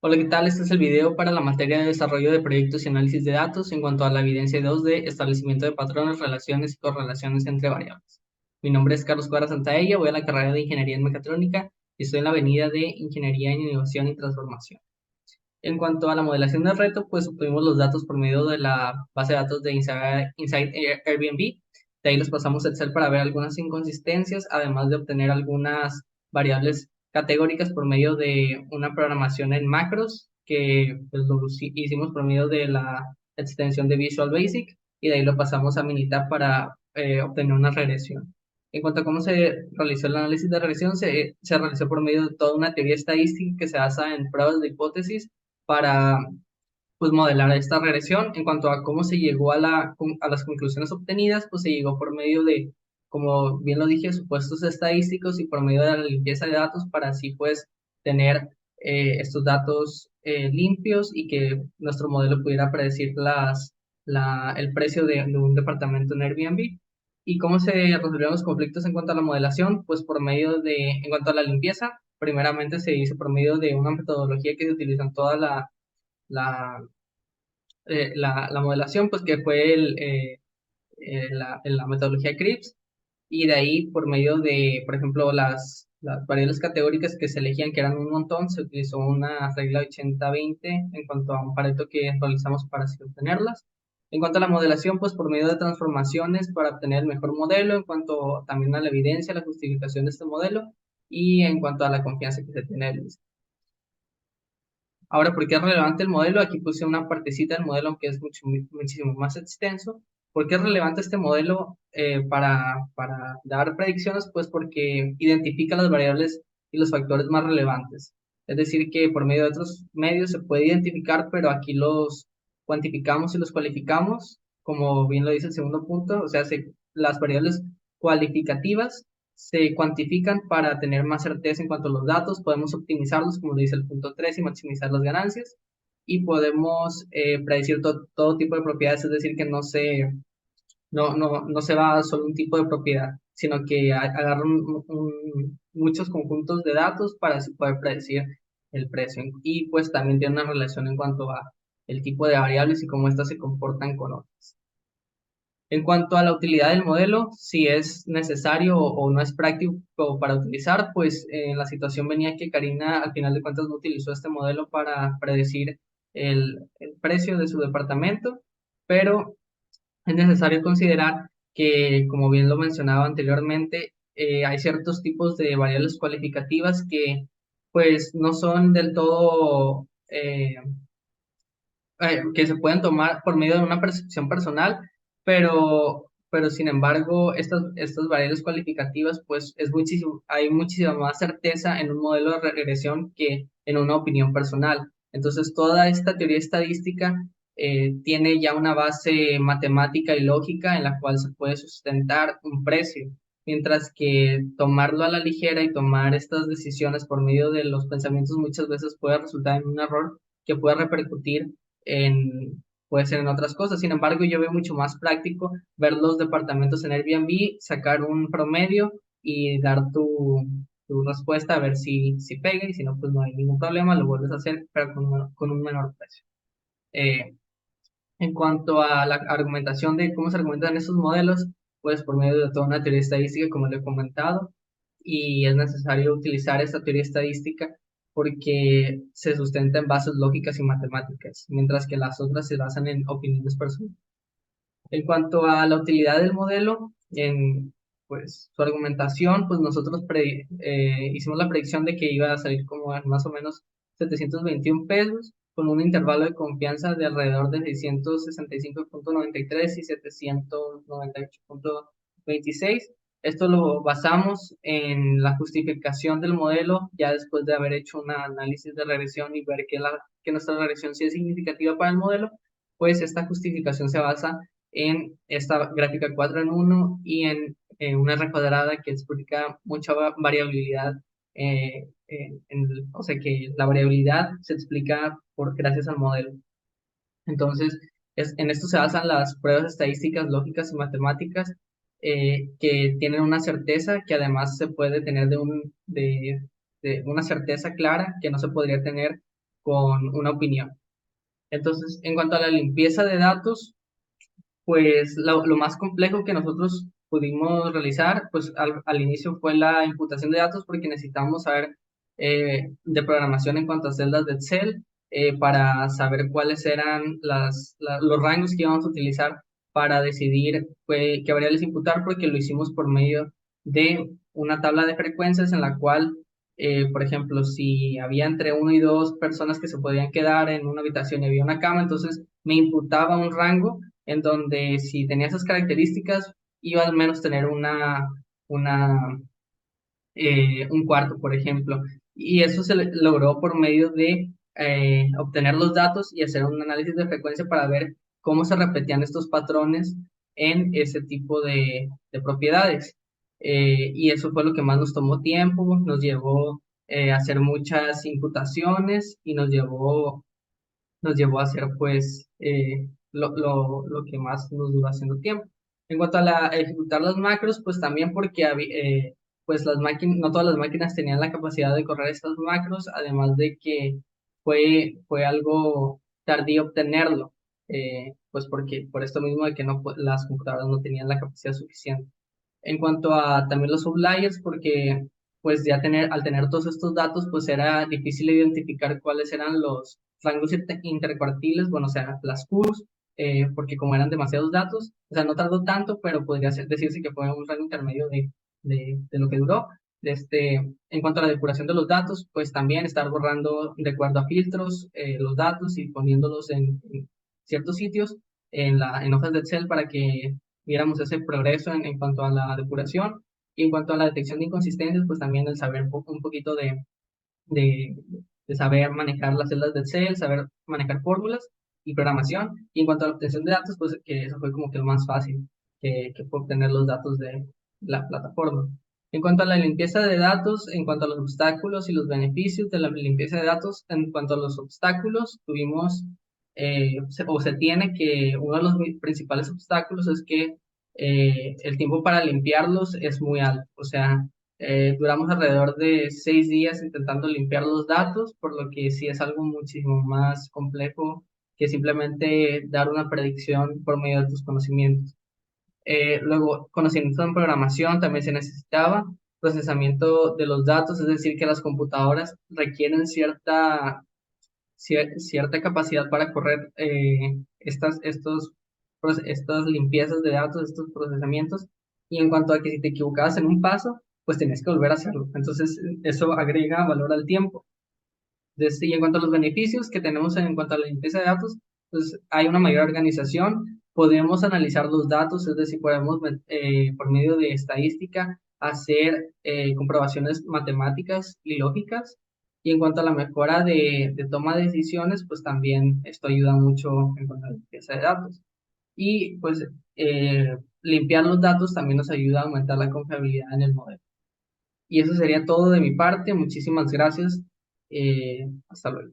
Hola, ¿qué tal? Este es el video para la materia de desarrollo de proyectos y análisis de datos en cuanto a la evidencia 2 de establecimiento de patrones, relaciones y correlaciones entre variables. Mi nombre es Carlos Cuadra Santaella, voy a la carrera de Ingeniería en Mecatrónica y estoy en la avenida de Ingeniería en Innovación y Transformación. En cuanto a la modelación del reto, pues obtuvimos los datos por medio de la base de datos de Inside Airbnb. De ahí los pasamos a Excel para ver algunas inconsistencias, además de obtener algunas variables categóricas por medio de una programación en macros que pues, lo hicimos por medio de la extensión de Visual Basic y de ahí lo pasamos a Minitab para obtener una regresión. En cuanto a cómo se realizó el análisis de regresión, se realizó por medio de toda una teoría estadística que se basa en pruebas de hipótesis para pues, modelar esta regresión. En cuanto a cómo se llegó a las conclusiones obtenidas, pues se llegó por medio de, como bien lo dije, supuestos estadísticos y por medio de la limpieza de datos para así pues tener estos datos limpios y que nuestro modelo pudiera predecir el precio de un departamento en Airbnb. ¿Y cómo se resolvieron los conflictos en cuanto a la modelación? Pues en cuanto a la limpieza, primeramente se hizo por medio de una metodología que se utiliza en toda la, la modelación, pues que fue la metodología CRIPS, y de ahí por medio de, por ejemplo, las variables categóricas que se elegían, que eran un montón, se utilizó una regla 80-20 en cuanto a un pareto que realizamos para así obtenerlas. En cuanto a la modelación, pues por medio de transformaciones para obtener el mejor modelo, en cuanto también a la evidencia, la justificación de este modelo, y en cuanto a la confianza que se tiene en él. Ahora, ¿por qué es relevante el modelo? Aquí puse una partecita del modelo, aunque es muchísimo más extenso. ¿Por qué es relevante este modelo para dar predicciones? Pues porque identifica las variables y los factores más relevantes. Es decir, que por medio de otros medios se puede identificar, pero aquí los cuantificamos y los cualificamos, como bien lo dice el segundo punto. O sea, las variables cualificativas se cuantifican para tener más certeza en cuanto a los datos, podemos optimizarlos, como lo dice el punto 3, y maximizar las ganancias, y podemos predecir todo tipo de propiedades, es decir, que no se va a solo un tipo de propiedad, sino que agarra muchos conjuntos de datos para así poder predecir el precio. Y pues también tiene una relación en cuanto a el tipo de variables y cómo éstas se comportan con otras. En cuanto a la utilidad del modelo, si es necesario o no es práctico para utilizar, pues en la situación venía que Karina al final de cuentas no utilizó este modelo para predecir el precio de su departamento, pero es necesario considerar que, como bien lo mencionaba anteriormente, hay ciertos tipos de variables cualificativas que pues no son del todo que se pueden tomar por medio de una percepción personal, pero sin embargo, estas variables cualificativas, pues hay muchísima más certeza en un modelo de regresión que en una opinión personal. Entonces, toda esta teoría estadística tiene ya una base matemática y lógica en la cual se puede sustentar un precio, mientras que tomarlo a la ligera y tomar estas decisiones por medio de los pensamientos muchas veces puede resultar en un error que puede repercutir puede ser en otras cosas. Sin embargo, yo veo mucho más práctico ver los departamentos en Airbnb, sacar un promedio y dar tu respuesta a ver si pega, y si no, pues no hay ningún problema, lo vuelves a hacer, pero con un menor precio. Eh, en cuanto a la argumentación de cómo se argumentan estos modelos, pues por medio de toda una teoría estadística, como le he comentado, y es necesario utilizar esta teoría estadística porque se sustenta en bases lógicas y matemáticas, mientras que las otras se basan en opiniones personales. En cuanto a la utilidad del modelo, en pues, su argumentación, pues nosotros hicimos la predicción de que iba a salir como en más o menos 721 pesos, con un intervalo de confianza de alrededor de 665.93 y 798.26. Esto lo basamos en la justificación del modelo, ya después de haber hecho un análisis de regresión y ver que nuestra regresión sí es significativa para el modelo, pues esta justificación se basa en esta gráfica 4 en uno y en una R cuadrada que explica mucha variabilidad. O sea que la variabilidad se explica gracias al modelo. Entonces, en esto se basan las pruebas estadísticas, lógicas y matemáticas que tienen una certeza que además se puede tener de una certeza clara que no se podría tener con una opinión. Entonces, en cuanto a la limpieza de datos, pues lo más complejo que nosotros pudimos realizar, pues al inicio fue la imputación de datos porque necesitamos saber de programación en cuanto a celdas de Excel para saber cuáles eran los rangos que íbamos a utilizar para decidir qué variables imputar, porque lo hicimos por medio de una tabla de frecuencias en la cual, por ejemplo, si había entre 1 y 2 personas que se podían quedar en una habitación y había una cama, entonces me imputaba un rango en donde si tenía esas características, iba al menos tener una, un cuarto, por ejemplo. Y eso se logró por medio de obtener los datos y hacer un análisis de frecuencia para ver cómo se repetían estos patrones en ese tipo de propiedades. Y eso fue lo que más nos tomó tiempo, nos llevó a hacer muchas imputaciones y nos llevó a hacer pues lo que más nos duró haciendo tiempo. En cuanto a ejecutar las macros, pues también porque pues las máquinas, no todas las máquinas tenían la capacidad de correr estas macros, además de que fue algo tardío obtenerlo, pues porque por esto mismo de que no, las computadoras no tenían la capacidad suficiente. En cuanto a también los outliers, porque pues ya al tener todos estos datos, pues era difícil identificar cuáles eran los rangos intercuartiles, bueno, o sea, las Qs, porque como eran demasiados datos, o sea, no tardó tanto, pero podría decirse que fue un rango intermedio de lo que duró. En cuanto a la depuración de los datos, pues también estar borrando de acuerdo a filtros los datos y poniéndolos en ciertos sitios en hojas de Excel para que viéramos ese progreso en cuanto a la depuración. Y en cuanto a la detección de inconsistencias, pues también el saber un poquito de, de saber manejar las celdas de Excel, saber manejar fórmulas y programación. Y en cuanto a la obtención de datos, pues que eso fue como que lo más fácil que fue obtener los datos de la plataforma. En cuanto a la limpieza de datos, en cuanto a los obstáculos y los beneficios de la limpieza de datos, en cuanto a los obstáculos, tuvimos se tiene que uno de los principales obstáculos es que el tiempo para limpiarlos es muy alto. O sea, duramos alrededor de 6 días intentando limpiar los datos, por lo que sí es algo muchísimo más complejo que simplemente dar una predicción por medio de tus conocimientos. Luego, conocimiento en programación también se necesitaba, procesamiento de los datos, es decir, que las computadoras requieren cierta capacidad para correr estas limpiezas de datos, estos procesamientos, y en cuanto a que si te equivocabas en un paso, pues tenías que volver a hacerlo. Entonces, eso agrega valor al tiempo. Y en cuanto a los beneficios que tenemos en cuanto a la limpieza de datos, pues hay una mayor organización, podemos analizar los datos, es decir, podemos por medio de estadística hacer comprobaciones matemáticas y lógicas. Y en cuanto a la mejora de toma de decisiones, pues también esto ayuda mucho en cuanto a la limpieza de datos. Y pues limpiar los datos también nos ayuda a aumentar la confiabilidad en el modelo. Y eso sería todo de mi parte. Muchísimas gracias. Hasta luego.